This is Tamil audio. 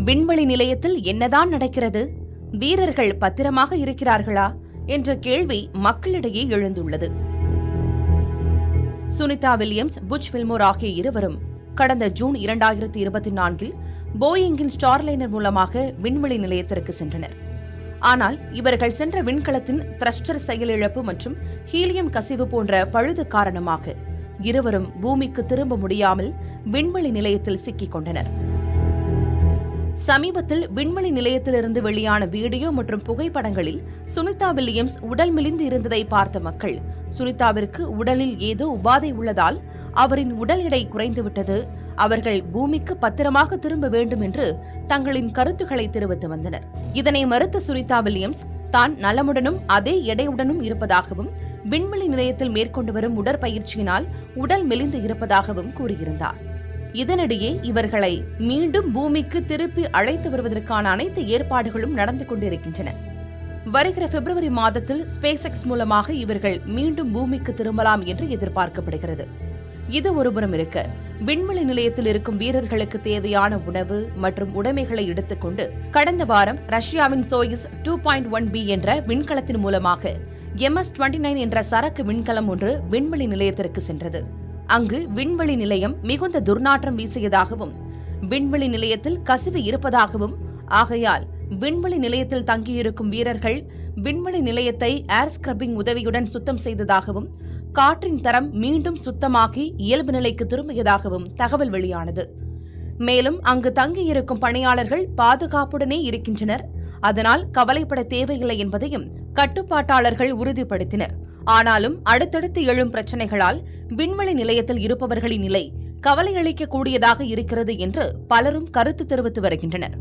விண்வெளி நிலையத்தில் என்னதான் நடக்கிறது? வீரர்கள் பத்திரமாக இருக்கிறார்களா என்ற கேள்வி மக்களிடையே எழுந்துள்ளது. சுனிதா வில்லியம்ஸ், புட்ச் வில்மோர் ஆகிய இருவரும் கடந்த ஜூன் 2024 போயிங்கின் ஸ்டார்லைனர் மூலமாக விண்வெளி நிலையத்திற்கு சென்றனர். ஆனால் இவர்கள் சென்ற விண்கலத்தின் த்ரஸ்டர் செயலிழப்பு மற்றும் ஹீலியம் கசிவு போன்ற பழுது காரணமாக இருவரும் பூமிக்கு திரும்ப முடியாமல் விண்வெளி நிலையத்தில் சிக்கிக் கொண்டனர். சமீபத்தில் விண்வெளி நிலையத்திலிருந்து வெளியான வீடியோ மற்றும் புகைப்படங்களில் சுனிதா வில்லியம்ஸ் உடல் மெலிந்து இருந்ததை பார்த்த மக்கள், சுனிதாவிற்கு உடலில் ஏதோ உபாதை உள்ளதால் அவரின் உடல் எடை குறைந்துவிட்டது, அவர்கள் பூமிக்கு பத்திரமாக திரும்ப வேண்டும் என்று தங்களின் கருத்துக்களை தெரிவித்து வந்தனர். இதனை மறுத்த சுனிதா வில்லியம்ஸ் தான் நலமுடனும் அதே எடையுடனும் இருப்பதாகவும் விண்வெளி நிலையத்தில் மேற்கொண்டு வரும் உடற்பயிற்சியினால் உடல் மெலிந்து இருப்பதாகவும் கூறியிருந்தார். இதனிடையே இவர்களை மீண்டும் பூமிக்கு திருப்பி அழைத்து வருவதற்கான அனைத்து ஏற்பாடுகளும் நடந்து கொண்டிருக்கின்றன. வருகிற பிப்ரவரி மாதத்தில் ஸ்பேஸ் எக்ஸ் மூலமாக இவர்கள் மீண்டும் பூமிக்கு திரும்பலாம் என்று எதிர்பார்க்கப்படுகிறது. இது ஒருபுறம் இருக்க, விண்வெளி நிலையத்தில் இருக்கும் வீரர்களுக்கு தேவையான உணவு மற்றும் உடைமைகளை எடுத்துக்கொண்டு கடந்த வாரம் ரஷ்யாவின் சோயுஸ் 2.1B என்ற விண்கலத்தின் மூலமாக MS-29 என்ற சரக்கு விண்கலம் ஒன்று விண்வெளி நிலையத்திற்கு சென்றது. அங்கு விண்வெளி நிலையம் மிகுந்த துர்நாற்றம் வீசியதாகவும் விண்வெளி நிலையத்தில் கசிவு இருப்பதாகவும், ஆகையால் விண்வெளி நிலையத்தில் தங்கியிருக்கும் வீரர்கள் விண்வெளி நிலையத்தை ஏர் ஸ்கிரப்பிங் உதவியுடன் சுத்தம் செய்ததாகவும் காற்றின் தரம் மீண்டும் சுத்தமாகி இயல்பு நிலைக்கு திரும்பியதாகவும் தகவல் வெளியானது. மேலும் அங்கு தங்கியிருக்கும் பணியாளர்கள் பாதுகாப்புடனே இருக்கின்றனர், அதனால் கவலைப்பட தேவையில்லை என்பதையும் கட்டுப்பாட்டாளர்கள் உறுதிப்படுத்தினர். ஆனாலும் அடுத்தடுத்து எழும் பிரச்சினைகளால் விண்வெளி நிலையத்தில் இருப்பவர்களின் நிலை கவலையளிக்க கூடியதாக இருக்கிறது என்று பலரும் கருத்து தெரிவித்து வருகின்றனர்.